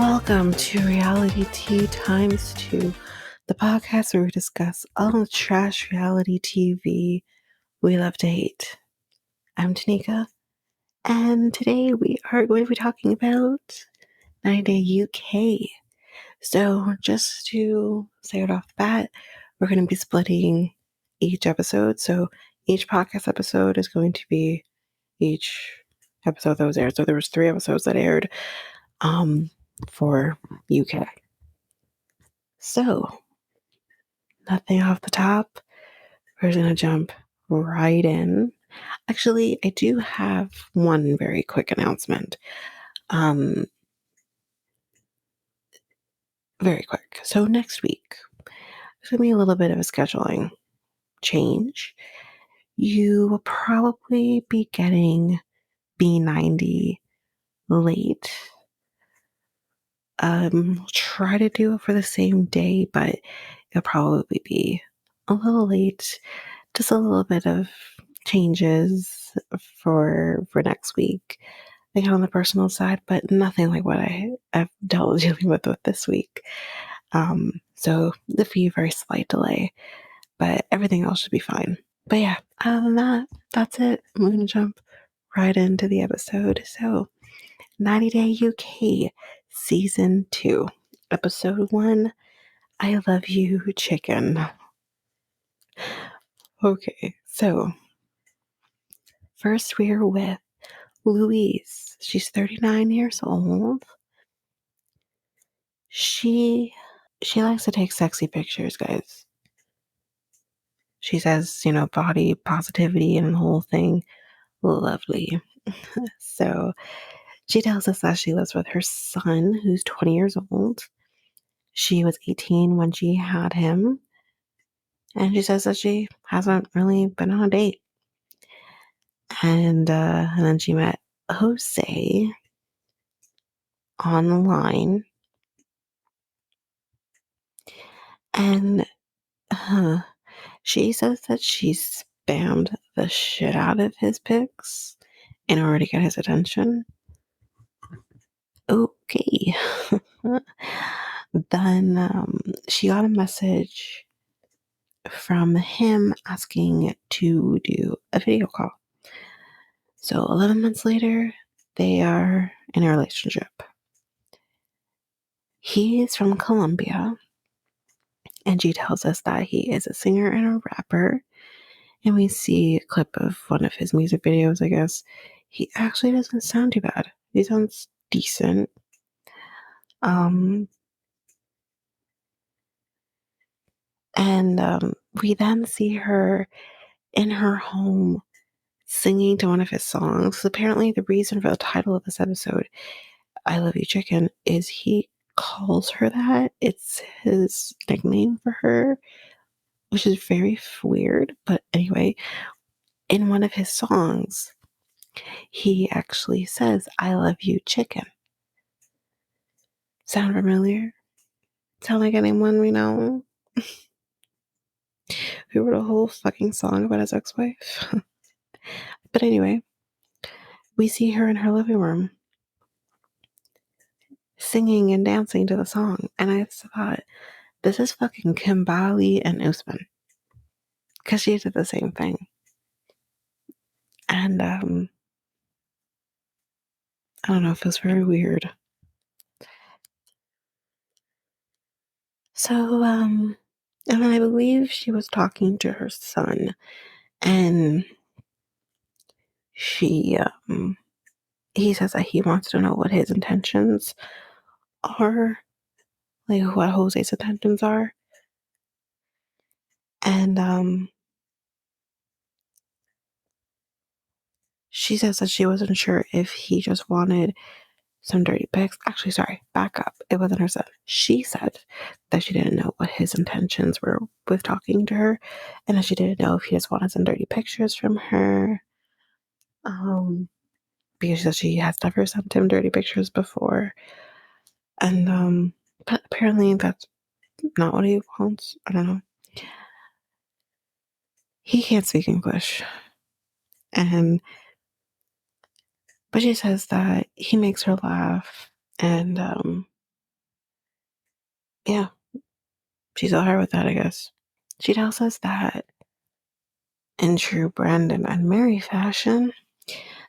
Welcome to Reality Tea Times 2, the podcast where we discuss all the trash reality TV we love to hate. I'm Tanika, and today we are going to be talking about 90 Day UK. So, just to say it off the bat, we're going to be splitting each episode. So, each podcast episode is going to be each episode that was aired. So, there was 3 episodes that aired for UK. So, nothing off the top. We're going to jump right in. Actually, I do have one very quick announcement. Very quick. So next week, there's going to be a little bit of a scheduling change. You will probably be getting B90 late. Try to do it for the same day, but it'll probably be a little late. Just a little bit of changes for next week, like on the personal side, but nothing like what I've dealing with this week. So the fee very slight delay, but everything else should be fine. But yeah, other than that, that's it. I'm gonna jump right into the episode. So 90 Day UK Season 2, Episode 1, I Love You Chicken. Okay, so first we're with Louise. She's 39 years old. She likes to take sexy pictures, guys. She says, body positivity and the whole thing. Lovely. So she tells us that she lives with her son, who's 20 years old. She was 18 when she had him. And she says that she hasn't really been on a date. And then she met Jose online. And she says that she spammed the shit out of his pics in order to get his attention. Okay. Then she got a message from him asking to do a video call. So 11 months later, they are in a relationship. He is from Colombia, and she tells us that he is a singer and a rapper. And we see a clip of one of his music videos, I guess. He actually doesn't sound too bad. He sounds decent. And we then see her in her home singing to one of his songs. Apparently, the reason for the title of this episode, I Love You Chicken, is he calls her that. It's his nickname for her, which is very weird. But anyway, in one of his songs, he actually says, I love you, chicken. Sound familiar? Sound like anyone we know? Who wrote a whole fucking song about his ex-wife? But anyway, we see her in her living room singing and dancing to the song. And I thought, this is fucking Kimbali and Usman. Because she did the same thing. And I don't know, it feels very weird. So, and I believe she was talking to her son. And he says that he wants to know what his intentions are. Like, what Jose's intentions are. And she says that she wasn't sure if he just wanted some dirty pics. Actually, sorry, back up. It wasn't her son. She said that she didn't know what his intentions were with talking to her, and that she didn't know if he just wanted some dirty pictures from her. Because she said she has never sent him dirty pictures before. And but apparently that's not what he wants. I don't know. He can't speak English. But she says that he makes her laugh, and Yeah, she's alright with that, I guess. She tells us that in true Brandon and Mary fashion,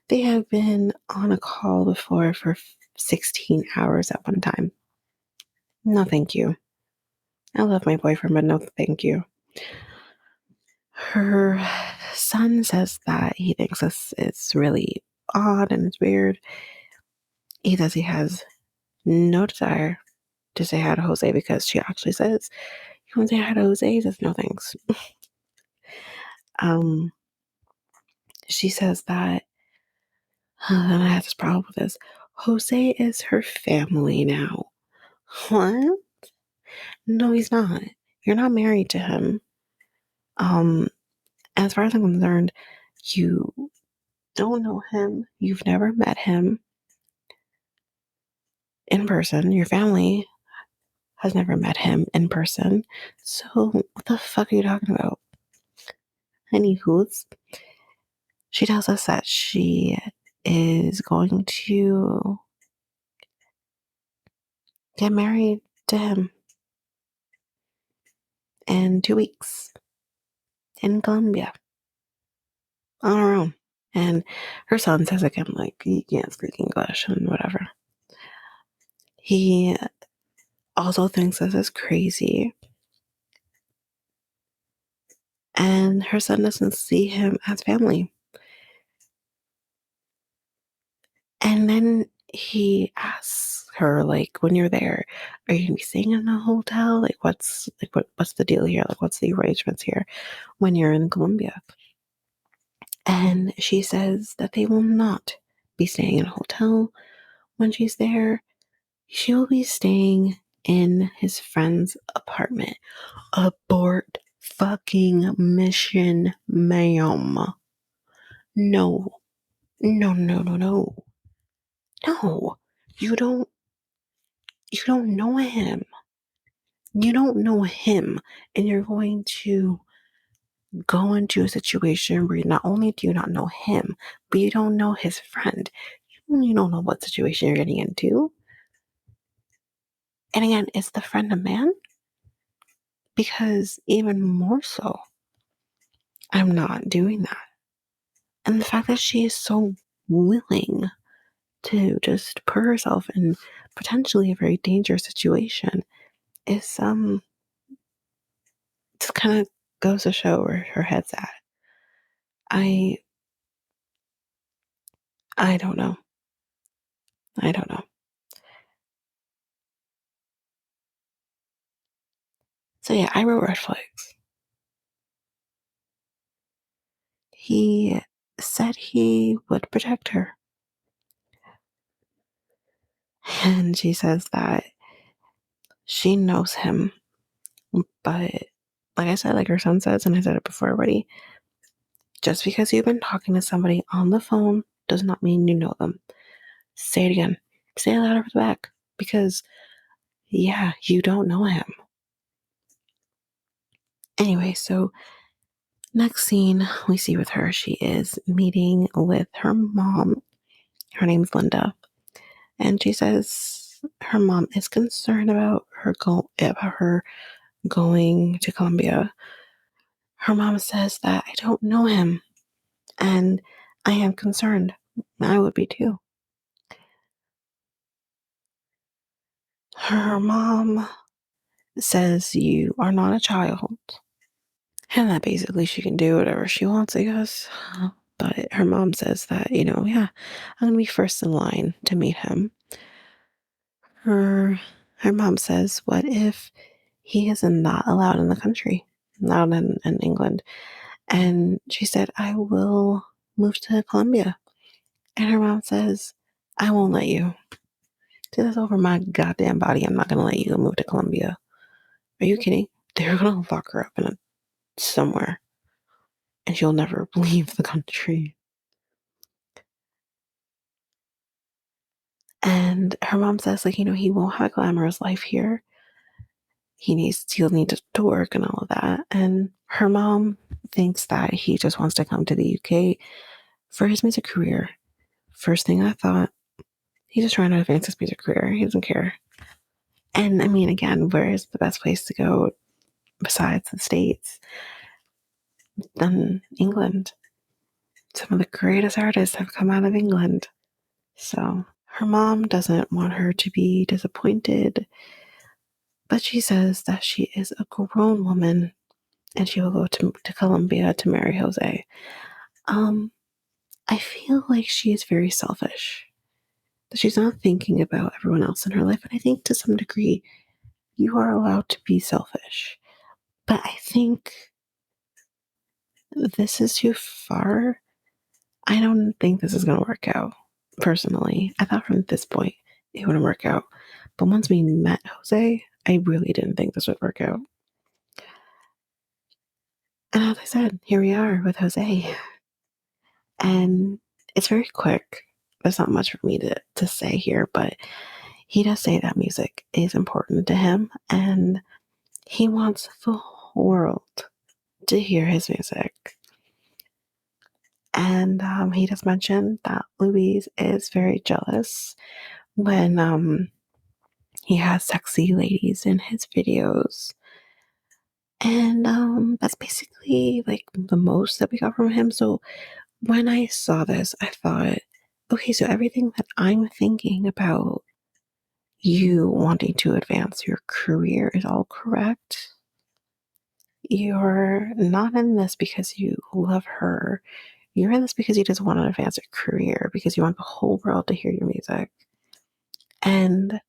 they have been on a call before for 16 hours at one time. No, thank you. I love my boyfriend, but no, thank you. Her son says that he thinks this is really odd and it's weird. He says he has no desire to say hi to Jose because she actually says, "You want to say hi to Jose?" He says, "No, thanks." Um, she says that, and I have this problem with this. Jose is her family now. What? No, he's not. You're not married to him. Um, as far as I'm concerned, you don't know him. You've never met him in person. Your family has never met him in person. So what the fuck are you talking about? Anywho's, she tells us that she is going to get married to him in 2 weeks in Colombia on her own. And her son says again, like, he can't speak English and whatever. He also thinks this is crazy. And her son doesn't see him as family. And then he asks her, like, when you're there, are you gonna be staying in a hotel? Like, what's the deal here? Like, what's the arrangements here when you're in Colombia? And she says that they will not be staying in a hotel when she's there. She'll be staying in his friend's apartment. Abort fucking mission, ma'am. No. No, no, no, no. No. You don't you don't know him. You don't know him. And you're going to go into a situation where not only do you not know him, but you don't know his friend. You don't know what situation you're getting into. And again, is the friend a man? Because even more so, I'm not doing that. And the fact that she is so willing to just put herself in potentially a very dangerous situation is just kind of goes to show where her head's at. I I don't know. I don't know. So yeah, I wrote red flags. He said he would protect her. And she says that she knows him, but like I said, like her son says, and I said it before already, just because you've been talking to somebody on the phone does not mean you know them. Say it again. Say it louder for the back. Because, yeah, you don't know him. Anyway, so next scene we see with her, she is meeting with her mom. Her name's Linda. And she says her mom is concerned about her going to Colombia. Her mom says that I don't know him. And I am concerned. I would be too. Her mom says you are not a child. And that basically she can do whatever she wants, I guess. But her mom says that, yeah, I'm gonna be first in line to meet him. Her mom says, what if he is not allowed in the country, not in England? And she said, I will move to Colombia. And her mom says, I won't let you. See, that's over my goddamn body. I'm not gonna let you move to Colombia. Are you kidding? They're gonna lock her up somewhere, and she'll never leave the country. And her mom says, like, he won't have a glamorous life here. He'll need to work and all of that. And her mom thinks that he just wants to come to the UK for his music career. First thing I thought, he's just trying to advance his music career. He doesn't care. And I mean, again, where is the best place to go besides the States than England? Some of the greatest artists have come out of England. So her mom doesn't want her to be disappointed, but she says that she is a grown woman and she will go to Colombia to marry Jose. Um, I feel like she is very selfish. That she's not thinking about everyone else in her life. And I think to some degree, you are allowed to be selfish. But I think this is too far. I don't think this is going to work out, personally. I thought from this point it wouldn't work out. But once we met Jose, I really didn't think this would work out. And as I said, here we are with Jose. And it's very quick. There's not much for me to say here, but he does say that music is important to him and he wants the world to hear his music. And he does mention that Louise is very jealous when he has sexy ladies in his videos. And that's basically like the most that we got from him. So when I saw this, I thought, okay, so everything that I'm thinking about you wanting to advance your career is all correct. You're not in this because you love her. You're in this because you just want to advance your career, because you want the whole world to hear your music. And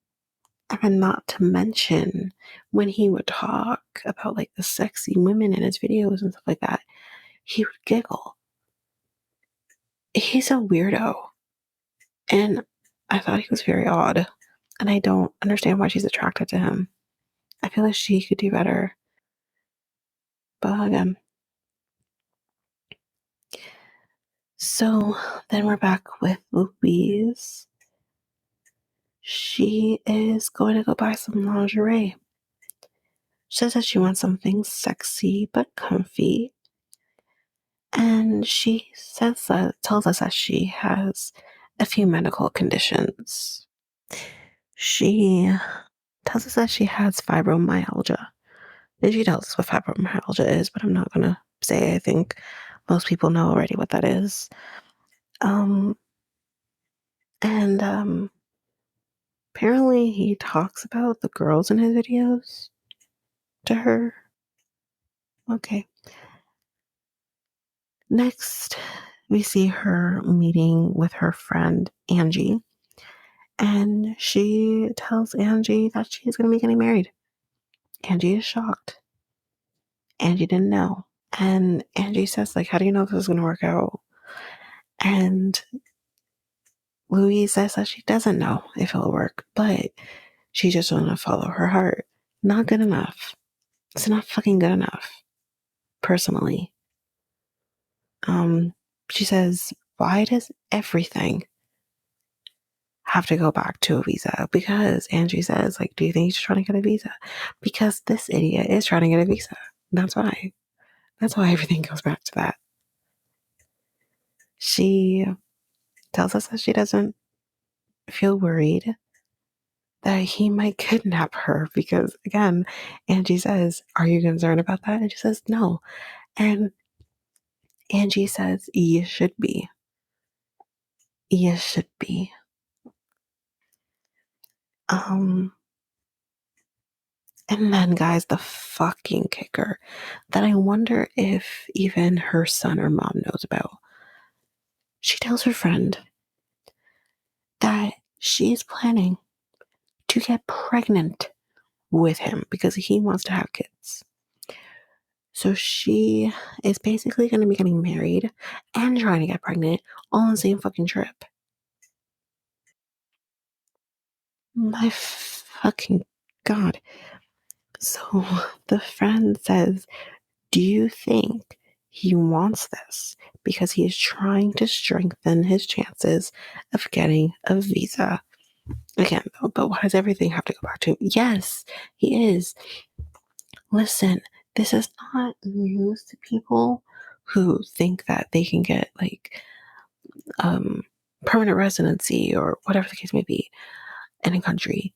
not to mention when he would talk about like the sexy women in his videos and stuff like that, he would giggle. He's a weirdo. And I thought he was very odd. And I don't understand why she's attracted to him. I feel like she could do better. But again. So then we're back with Louise. She is going to go buy some lingerie. She says that she wants something sexy but comfy. And she tells us that she has a few medical conditions. She tells us that she has fibromyalgia. And she tells us what fibromyalgia is, but I'm not going to say. I think most people know already what that is. Um, and apparently he talks about the girls in his videos to her. Okay. Next, we see her meeting with her friend Angie, and she tells Angie that she's going to be getting married. Angie is shocked. Angie didn't know. And Angie says, like, how do you know this is going to work out? And Louise says that she doesn't know if it'll work, but she just want to follow her heart. Not good enough. It's not fucking good enough, personally. She says, why does everything have to go back to a visa? Because Angie says, like, do you think she's trying to get a visa? Because this idiot is trying to get a visa. That's why. That's why everything goes back to that. She tells us that she doesn't feel worried that he might kidnap her because, again, Angie says, are you concerned about that? And she says, no. And Angie says, you should be. You should be. And then, guys, the fucking kicker that I wonder if even her son or mom knows about. She tells her friend that she's planning to get pregnant with him because he wants to have kids. So she is basically going to be getting married and trying to get pregnant all on the same fucking trip. My fucking God. So the friend says, do you think he wants this because he is trying to strengthen his chances of getting a visa? Again, though, but why does everything have to go back to him? Yes, he is. Listen, this is not news to people who think that they can get like permanent residency or whatever the case may be in a country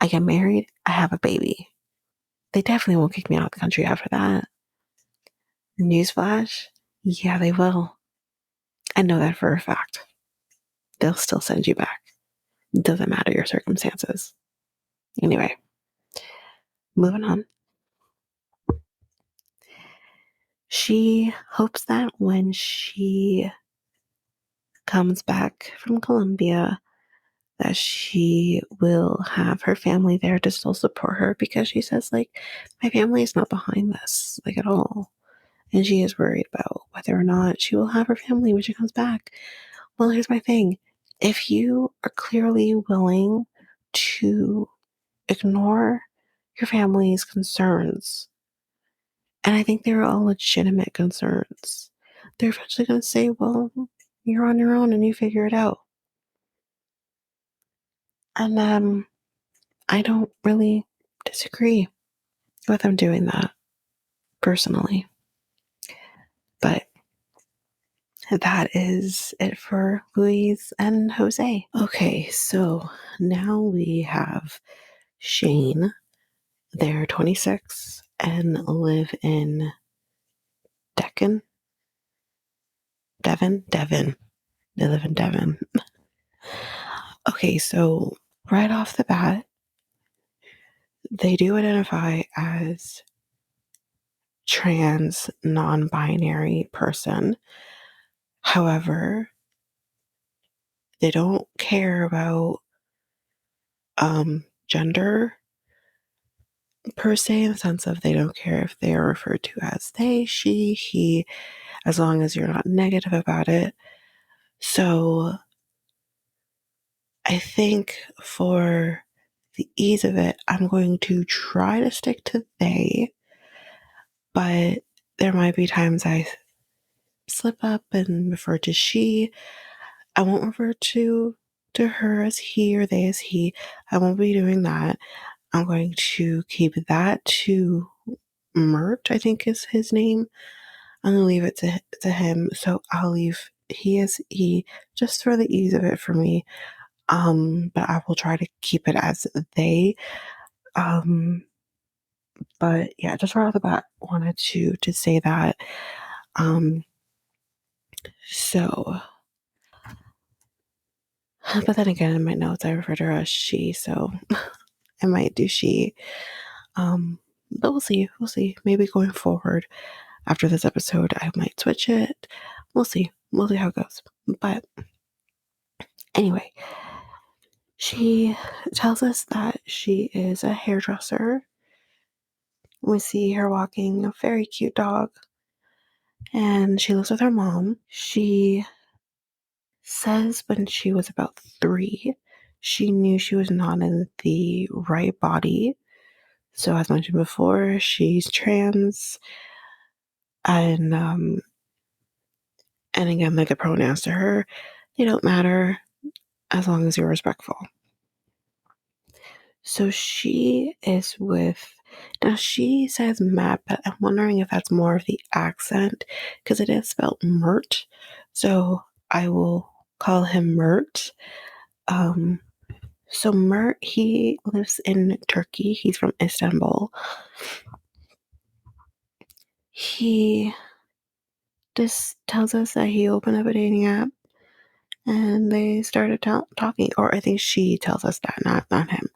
I get married, I have a baby. They definitely won't kick me out of the country after that. Newsflash, yeah, they will. I know that for a fact. They'll still send you back. It doesn't matter your circumstances. Anyway, moving on. She hopes that when she comes back from Columbia, that she will have her family there to still support her, because she says, like, my family is not behind this, like, at all. And she is worried about whether or not she will have her family when she comes back. Well, here's my thing. If you are clearly willing to ignore your family's concerns, and I think they're all legitimate concerns, they're eventually going to say, well, you're on your own and you figure it out. And I don't really disagree with them doing that, personally. But that is it for Louise and Jose. Okay, so now we have Shane. They're 26 and live in Devon. Devon. They live in Devon. Okay, so right off the bat, they do identify as trans, non-binary person. However, they don't care about gender per se, in the sense of they don't care if they are referred to as they, she, he, as long as you're not negative about it. So I think for the ease of it, I'm going to try to stick to they, but there might be times I slip up and refer to she. I won't refer to her as he or they as he. I won't be doing that. I'm going to keep that to Mert, I think is his name. I'm gonna leave it to him. So I'll leave he as he, just for the ease of it for me. But I will try to keep it as they. Um, but yeah, just right off the bat, wanted to say that. Um, so, but then again, in my notes, I refer to her as she, so I might do she. But we'll see. We'll see. Maybe going forward after this episode, I might switch it. We'll see. We'll see how it goes. But anyway, she tells us that she is a hairdresser. We see her walking a very cute dog, and she lives with her mom. She says when she was about 3, she knew she was not in the right body. So, as mentioned before, she's trans, and again, like the pronouns to her, they don't matter as long as you're respectful. So she is with, now she says Matt, but I'm wondering if that's more of the accent, because it is spelled Mert. So I will call him Mert. So Mert, he lives in Turkey. He's from Istanbul. He just tells us that he opened up a dating app and they started talking, or I think she tells us that, not him.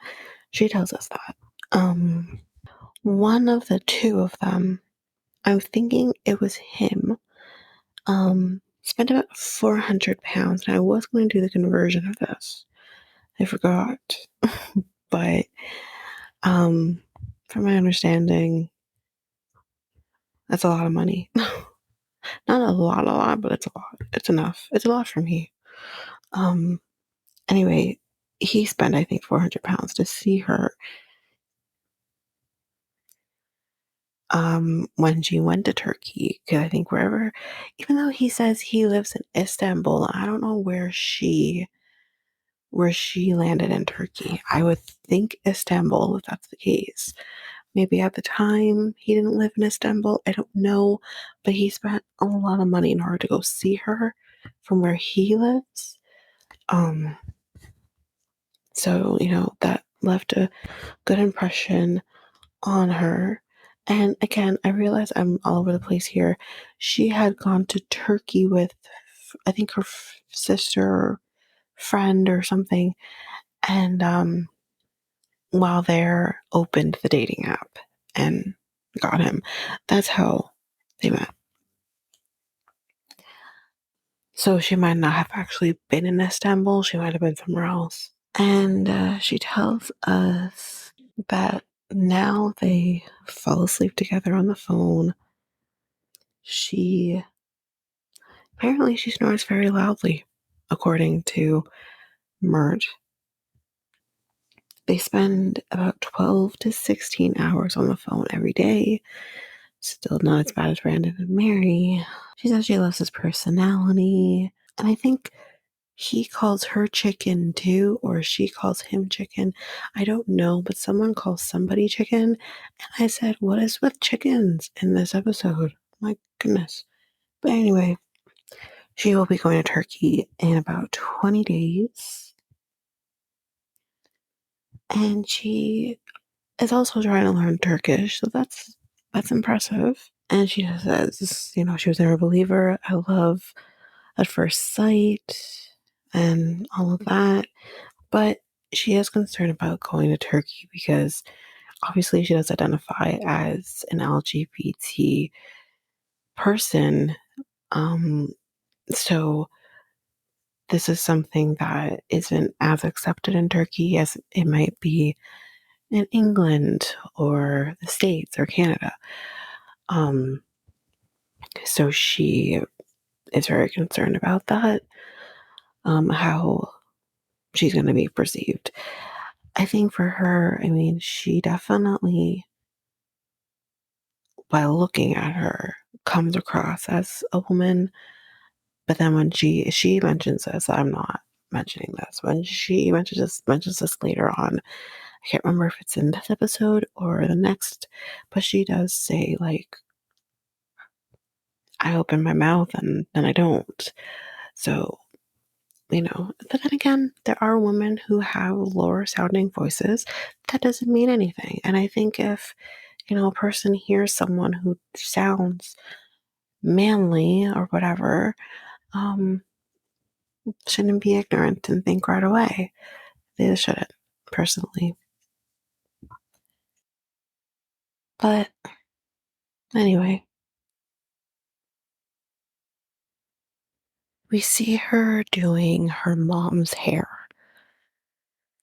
She tells us that. One of the two of them, I'm thinking it was him, spent about £400, and I was going to do the conversion of this. I forgot. But from my understanding, that's a lot of money. Not a lot, but it's a lot. It's enough. It's a lot for me. Anyway, he spent, I think, £400 to see her when she went to Turkey. Because I think wherever, even though he says he lives in Istanbul, I don't know where she landed in Turkey. I would think Istanbul, if that's the case. Maybe at the time he didn't live in Istanbul. I don't know. But he spent a lot of money in order to go see her from where he lives. So, that left a good impression on her. And again, I realize I'm all over the place here. She had gone to Turkey with, I think, her sister or friend or something. And while there, opened the dating app and got him. That's how they met. So she might not have actually been in Istanbul. She might have been somewhere else. And she tells us that now they fall asleep together on the phone. She apparently she snores very loudly, according to Mert. They spend about 12 to 16 hours on the phone every day. Still not as bad as Brandon and Mary. She says she loves his personality. And I think he calls her chicken too, or she calls him chicken. I don't know, but someone calls somebody chicken. And I said, what is with chickens in this episode? My goodness. But anyway, she will be going to Turkey in about 20 days. And she is also trying to learn Turkish, so that's impressive. And she says, she was never a believer. I love at first sight and all of that. But she is concerned about going to Turkey because obviously she does identify as an LGBT person. So this is something that isn't as accepted in Turkey as it might be in England or the States or Canada. So she is very concerned about that, how she's going to be perceived. I think for her, I mean, she definitely, by looking at her, comes across as a woman. But then when she mentions this, I'm not mentioning this. When she mentions this later on, I can't remember if it's in this episode or the next, but she does say, like, I open my mouth and then I don't. So, but then again, there are women who have lower sounding voices. That doesn't mean anything. And I think if, a person hears someone who sounds manly or whatever, um, shouldn't be ignorant and think right away. They shouldn't, personally. But anyway, we see her doing her mom's hair.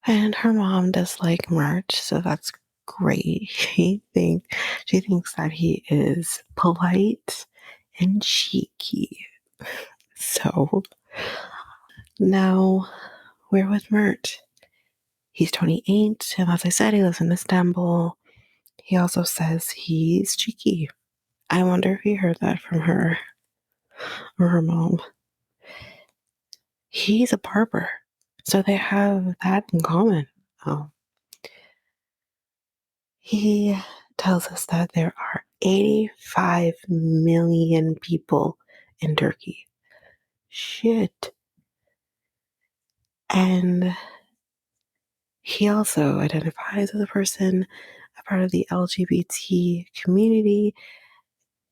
And her mom does like Mert, so that's great. She thinks that he is polite and cheeky. So now we're with Mert. He's 28, and as I said, he lives in Istanbul. He also says he's cheeky. I wonder if he heard that from her or her mom. He's a barber, so they have that in common. Oh. He tells us that there are 85 million people in Turkey. Shit. And he also identifies as a person, a part of the LGBT community.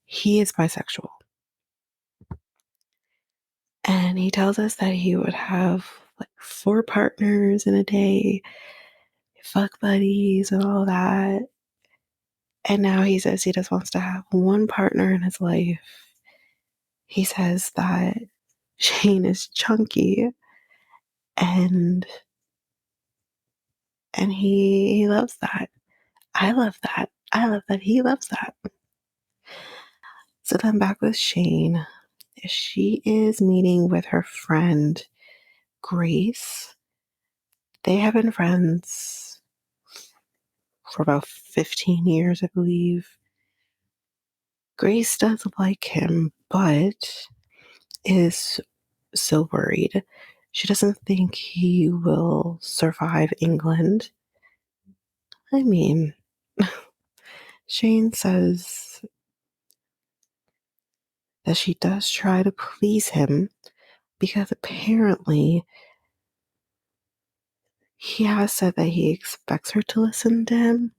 He is bisexual. And he tells us that he would have like 4 partners in a day, fuck buddies and all that. And now he says he just wants to have one partner in his life. He says that Shane is chunky and he loves that. I love that. I love that he loves that. So then back with Shane. She is meeting with her friend Grace. They have been friends for about 15 years, I believe. Grace does like him, but is so worried. She doesn't think he will survive England. I mean, Shane says that she does try to please him because apparently he has said that he expects her to listen to him.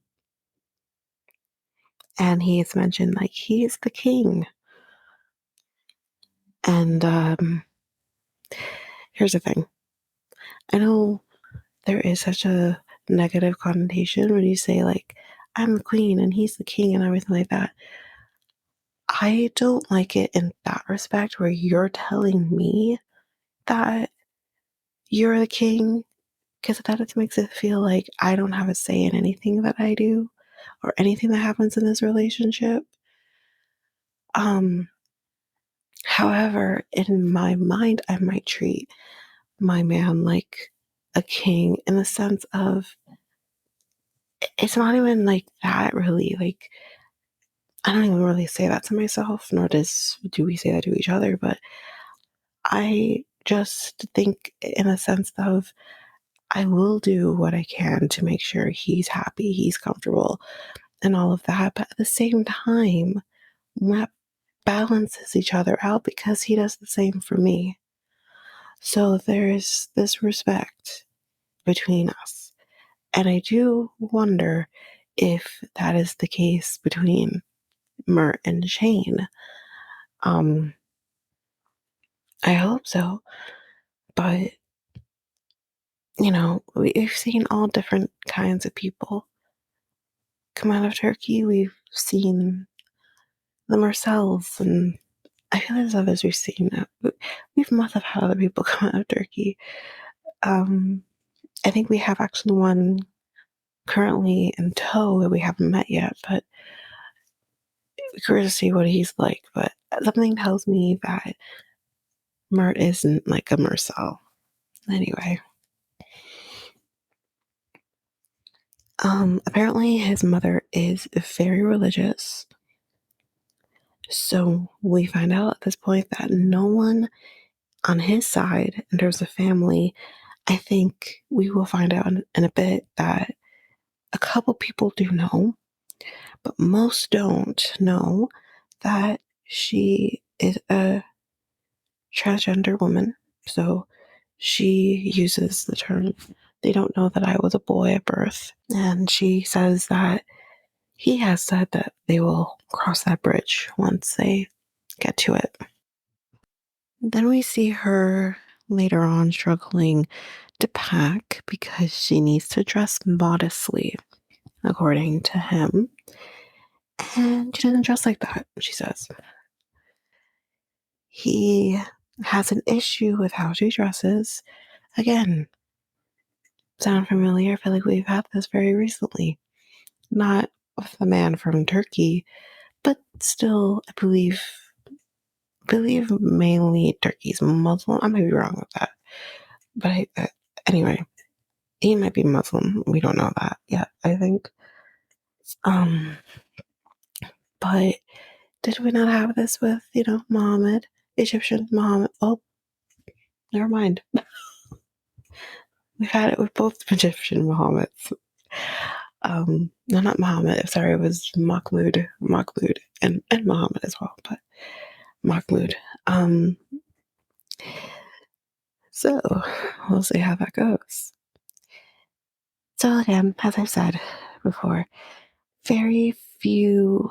And he has mentioned, like, he is the king. And here's the thing. I know there is such a negative connotation when you say, like, I'm the queen and he's the king and everything like that. I don't like it in that respect where you're telling me that you're the king, because that just makes it feel like I don't have a say in anything that I do or anything that happens in this relationship. Um, However, in my mind, I might treat my man like a king in the sense of it's not even like that really. Like, I don't even really say that to myself, nor do we say that to each other, but I just think in a sense of I will do what I can to make sure he's happy, he's comfortable, and all of that. But at the same time, that balances each other out because he does the same for me. So there's this respect between us. And I do wonder if that is the case between Mert and Shane. Um, I hope so. But, we've seen all different kinds of people come out of Turkey. We've seen them ourselves, and I feel there's others we've seen. We must have had other people come out of Turkey. I think we have actually one currently in tow that we haven't met yet, but we're curious to see what he's like. But something tells me that Mert isn't like a Marcel. Anyway, apparently his mother is very religious. So we find out at this point that no one on his side, in terms of family, I think we will find out in a bit that a couple people do know, but most don't know that she is a transgender woman. So she uses the term, they don't know that I was a boy at birth. And she says that he has said that they will cross that bridge once they get to it. Then we see her later on struggling to pack because she needs to dress modestly, according to him. And she doesn't dress like that, she says. He has an issue with how she dresses. Again, sound familiar? I feel like we've had this very recently. Not with the man from Turkey, but still, I believe mainly Turkey's Muslim. I might be wrong with that. But anyway, he might be Muslim. We don't know that yet, I think. Um, but did we not have this with, Muhammad, Egyptian Muhammad? Oh, never mind. We've had it with both Egyptian Muhammads. No, not Muhammad. Sorry, it was Mahmud, and Muhammad as well, but Mahmud. So we'll see how that goes. So again, as I've said before, very few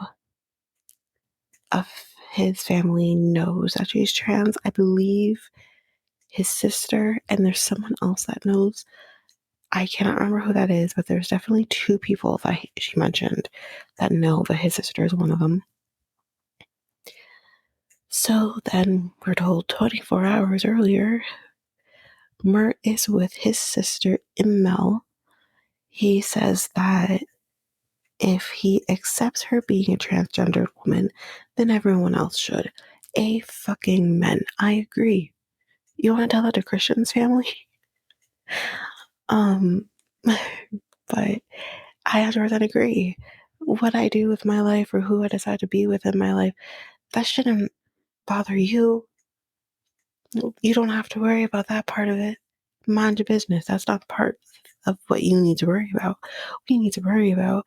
of his family knows that she's trans. I believe his sister, and there's someone else that knows. I cannot remember who that is, but there's definitely two people that she mentioned that know that his sister is one of them. So then we're told 24 hours earlier, Mert is with his sister Immel. He says that if he accepts her being a transgendered woman, then everyone else should. A fucking men. I agree. You want to tell that to Christian's family? Um, but I 100% agree. What I do with my life or who I decide to be with in my life, that shouldn't bother you. You don't have to worry about that part of it. Mind your business. That's not part of what you need to worry about. What you need to worry about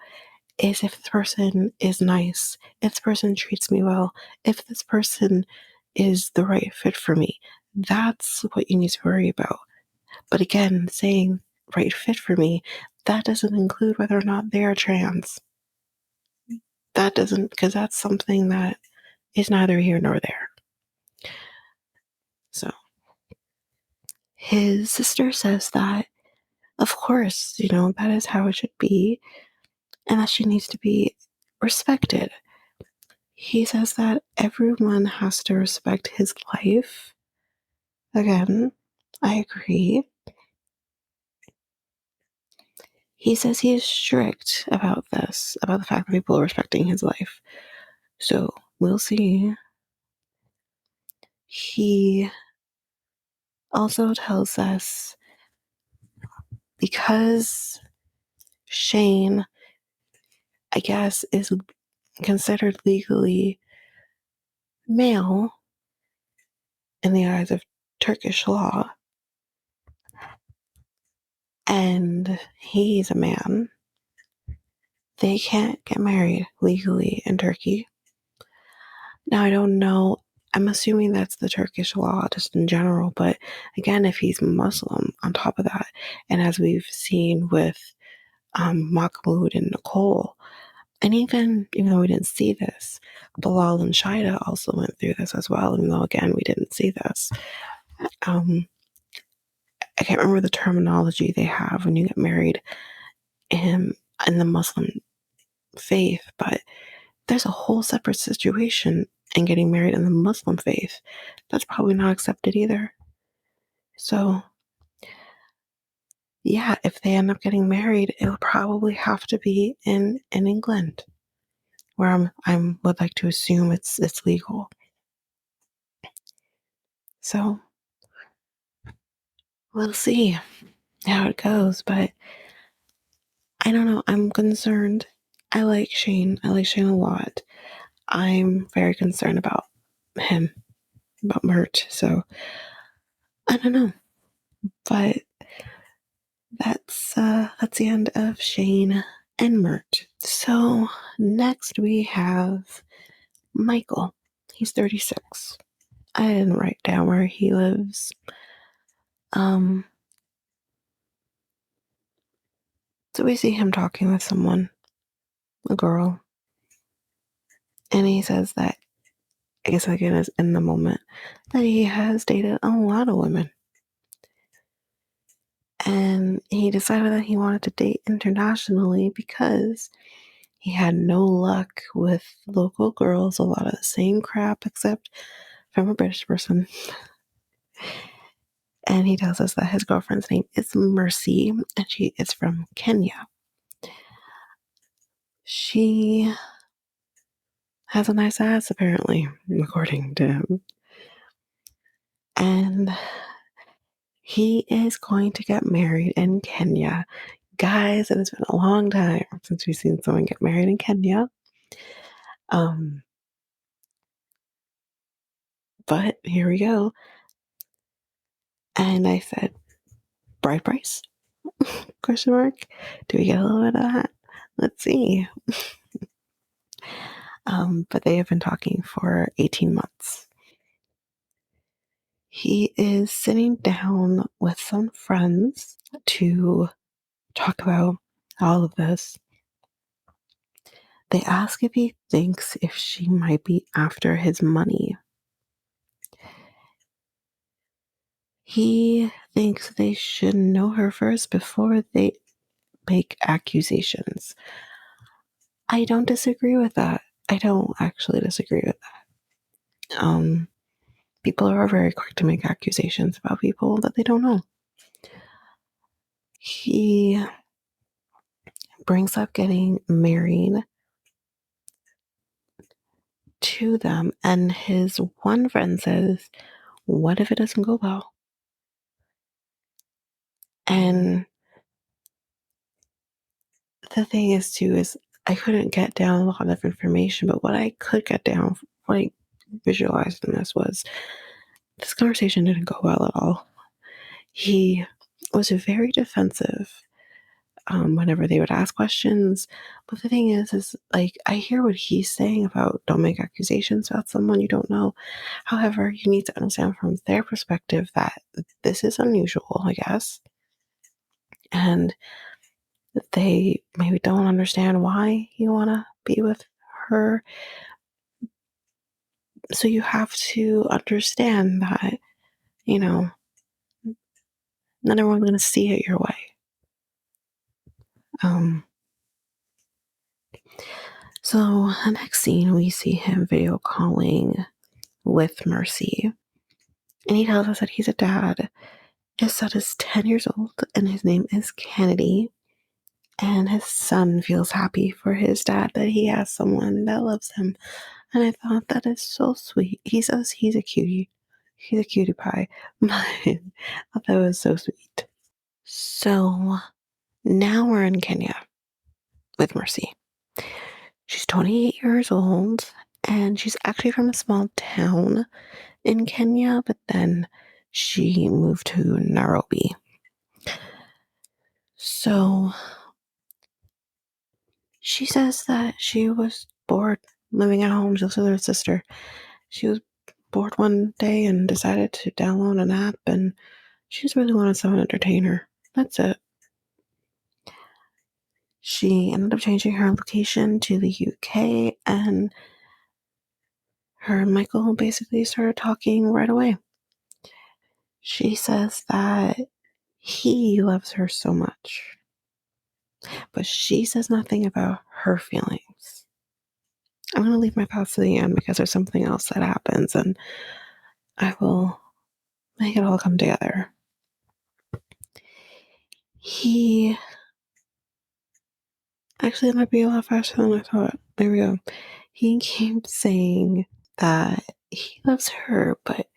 is if this person is nice, if this person treats me well, if this person is the right fit for me. That's what you need to worry about. But again, saying right fit for me. That doesn't include whether or not they are trans. That doesn't, because that's something that is neither here nor there. So his sister says that, of course, that is how it should be, and that she needs to be respected. He says that everyone has to respect his life. Again, I agree. He says he is strict about this, about the fact that people are respecting his life. So we'll see. He also tells us, because Shane, I guess, is considered legally male in the eyes of Turkish law, and he's a man, they can't get married legally in Turkey. Now, I don't know. I'm assuming that's the Turkish law just in general, but again, if he's Muslim on top of that, and as we've seen with Mahmoud and Nicole, and even though we didn't see this, Bilal and Shida also went through this as well, even though, again, we didn't see this. I can't remember the terminology they have when you get married in the Muslim faith, but there's a whole separate situation in getting married in the Muslim faith. That's probably not accepted either. So, yeah, if they end up getting married, it will probably have to be in England, where I would like to assume it's legal. So we'll see how it goes, but I don't know. I'm concerned. I like Shane. I like Shane a lot. I'm very concerned about him, about Mert. So I don't know, but that's the end of Shane and Mert. So next we have Michael. He's 36. I didn't write down where he lives. So we see him talking with someone, a girl, and he says that, I guess again is in the moment, that he has dated a lot of women. And he decided that he wanted to date internationally because he had no luck with local girls, a lot of the same crap except from a British person. And he tells us that his girlfriend's name is Mercy, and she is from Kenya. She has a nice ass, apparently, according to him. And he is going to get married in Kenya. Guys, it has been a long time since we've seen someone get married in Kenya. But here we go. And I said, bride price? Question mark. Do we get a little bit of that? Let's see. But they have been talking for 18 months. He is sitting down with some friends to talk about all of this. They ask if he thinks if she might be after his money. He thinks they should know her first before they make accusations. I don't disagree with that. I don't actually disagree with that. People are very quick to make accusations about people that they don't know. He brings up getting married to them, and his one friend says, what if it doesn't go well? And the thing is too is I couldn't get down a lot of information, but what I could get down, what I visualized in this conversation didn't go well at all. He was very defensive whenever they would ask questions. But the thing is like, I hear what he's saying about don't make accusations about someone you don't know. However, you need to understand from their perspective that this is unusual, I guess. and they maybe don't understand why you want to be with her. So you have to understand that, you know, not everyone's going to see it your way. Um, so the next scene, we see him video calling with Mercy. And he tells us that he's a dad. His son is 10 years old and his name is Kennedy. And his son feels happy for his dad that he has someone that loves him. And I thought that is so sweet. He says he's a cutie. He's a cutie pie. But I thought that was so sweet. So now we're in Kenya with Mercy. She's 28 years old and she's actually from a small town in Kenya, but then she moved to Nairobi. So she says that she was bored living at home. She lives with her sister. She was bored one day and decided to download an app, and she just really wanted someone to entertain her. That's it. She ended up changing her location to the UK, and her and Michael basically started talking right away. She says that he loves her so much, but she says nothing about her feelings. I'm going to leave my thoughts to the end because there's something else that happens, and I will make it all come together. He actually, it might be a lot faster than I thought. There we go. He keeps saying that he loves her, but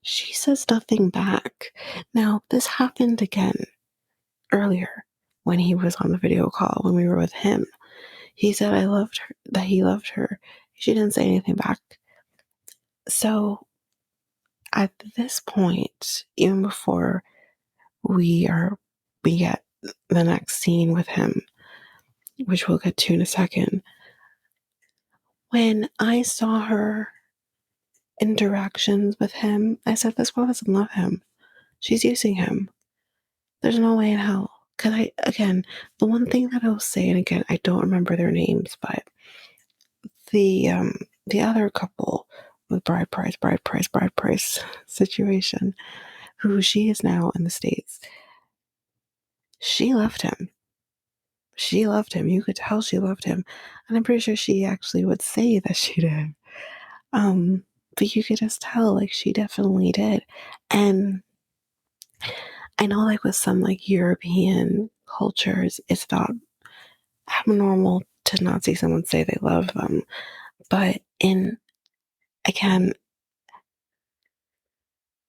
she says nothing back. Now, this happened again earlier when he was on the video call when we were with him. He said I loved her, that he loved her. She didn't say anything back. So at this point, even before we get the next scene with him, which we'll get to in a second, when I saw her interactions with him, I said, this girl doesn't love him. She's using him. There's no way in hell. Because the one thing that I'll say, and again, I don't remember their names, but the other couple with bride price situation, who she is now in the States, she loved him. She loved him. You could tell she loved him. And I'm pretty sure she actually would say that she did. But you could just tell, like, she definitely did. And I know, like, with some, like, European cultures, it's not abnormal to not see someone say they love them. But again,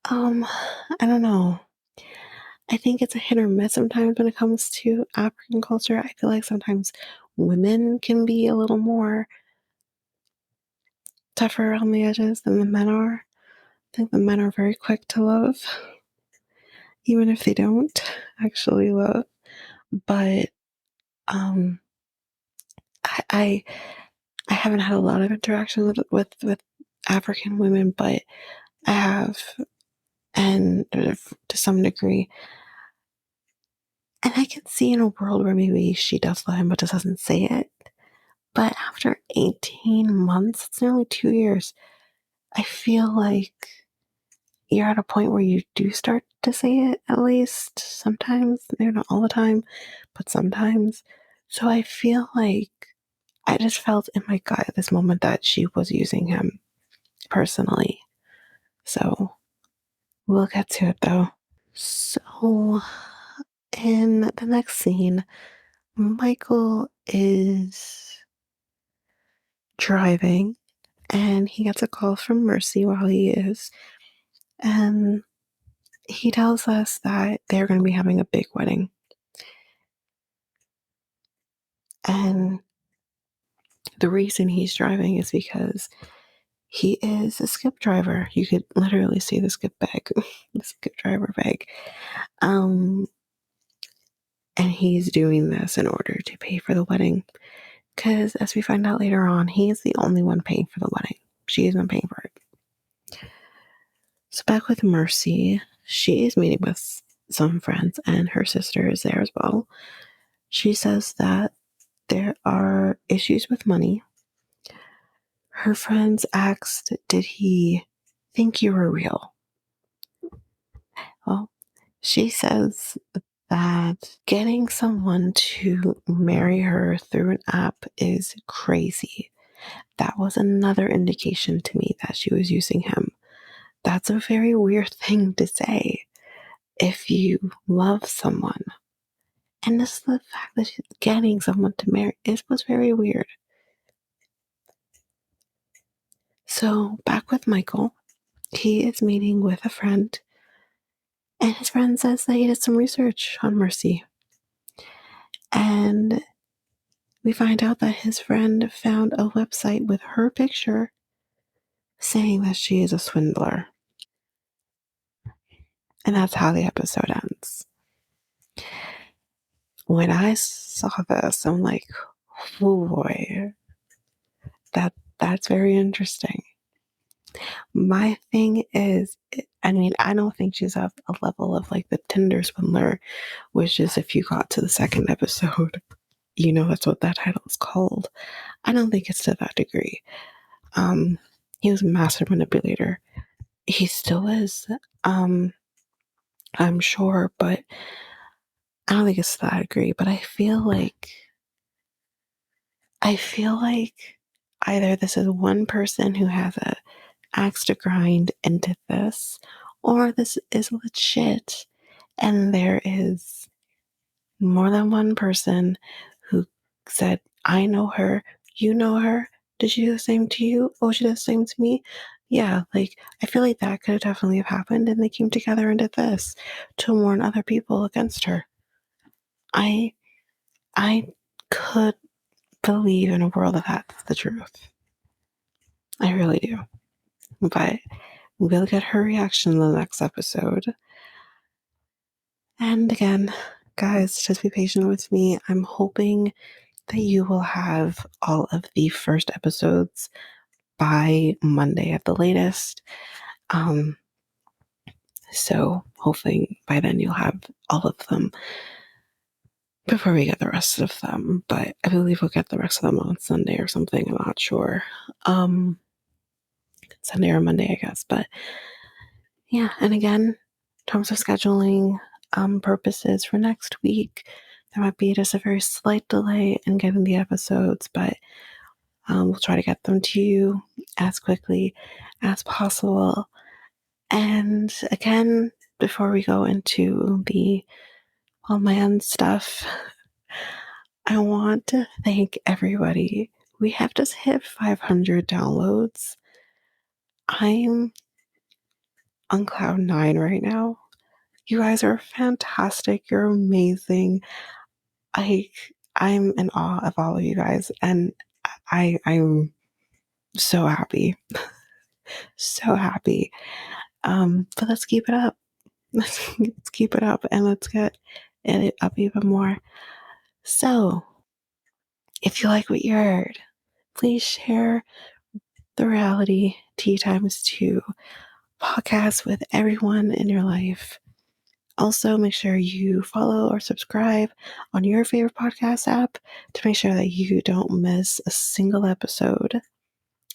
I don't know. I think it's a hit or miss sometimes when it comes to African culture. I feel like sometimes women can be a little more tougher around the edges than the men are. I think the men are very quick to love, even if they don't actually love. But um, I haven't had a lot of interaction with African women, but I have, and to some degree. And I can see in a world where maybe she does love him, but just doesn't say it. But after 18 months, it's nearly 2 years, I feel like you're at a point where you do start to say it, at least sometimes. They're not all the time, but sometimes. So I feel like I just felt in my gut at this moment that she was using him personally. So we'll get to it though. So in the next scene, Michael is driving and he gets a call from Mercy while he is. And he tells us that they're going to be having a big wedding. And the reason he's driving is because he is a skip driver. You could literally see the skip bag, the skip driver bag. And he's doing this in order to pay for the wedding. Because as we find out later on, he is the only one paying for the wedding. She isn't paying for it. So back with Mercy, she is meeting with some friends, and her sister is there as well. She says that there are issues with money. Her friends asked, "Did he think you were real?" Well, she says that getting someone to marry her through an app is crazy. That was another indication to me that she was using him. That's a very weird thing to say if you love someone. And just the fact that she's getting someone to marry was very weird. So back with Michael, he is meeting with a friend, and his friend says that he did some research on Mercy. And we find out that his friend found a website with her picture saying that she is a swindler. And that's how the episode ends. When I saw this, I'm like, oh boy, that's very interesting. My thing is, I mean, I don't think she's at a level of like the Tinder swindler, which is if you got to the second episode, you know that's what that title is called. I don't think it's to that degree. He was a master manipulator. He still is. I'm sure, but I don't think it's to that degree. But I feel like either this is one person who has a axe to grind and did this, or this is legit and there is more than one person who said, I know her, you know her, did she do the same to you? Oh, she did the same to me? Yeah, like I feel like that could have definitely have happened and they came together and did this to warn other people against her. I I could believe in a world that that's the truth. I really do. But we'll get her reaction in the next episode. And again, guys, just be patient with me. I'm hoping that you will have all of the first episodes by Monday at the latest. So hoping by then you'll have all of them before we get the rest of them. But I believe we'll get the rest of them on Sunday or something. I'm not sure. Sunday or Monday, I guess. But yeah, and again, in terms of scheduling purposes for next week, there might be just a very slight delay in getting the episodes, but we'll try to get them to you as quickly as possible. And again, before we go into the all my own stuff, I want to thank everybody. We have just hit 500 downloads. I'm on cloud 9 right now. You guys are fantastic. You're amazing. I'm in awe of all of you guys, and I'm so happy. So happy. But let's keep it up. Let's keep it up and let's get it up even more. So, if you like what you heard, please share the Reality Tea Times 2 podcast with everyone in your life. Also, make sure you follow or subscribe on your favorite podcast app to make sure that you don't miss a single episode.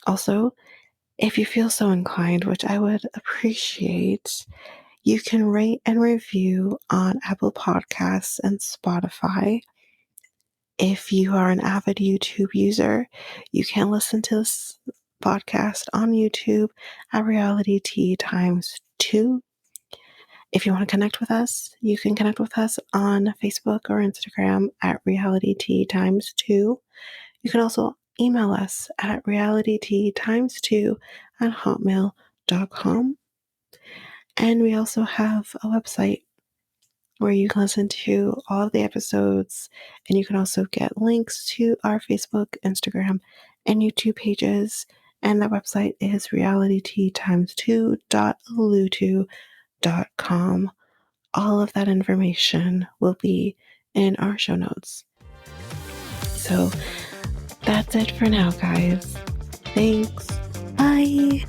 Also, if you feel so inclined, which I would appreciate, you can rate and review on Apple Podcasts and Spotify. If you are an avid YouTube user, you can listen to this podcast on YouTube at Reality Tea Times 2. If you want to connect with us, you can connect with us on Facebook or Instagram at Reality Tea Times 2. You can also email us at realityteatimes2 at hotmail.com. And we also have a website where you can listen to all of the episodes, and you can also get links to our Facebook, Instagram, and YouTube pages. And that website is realityteatimes2.lutu.com. All of that information will be in our show notes. So that's it for now, guys. Thanks. Bye.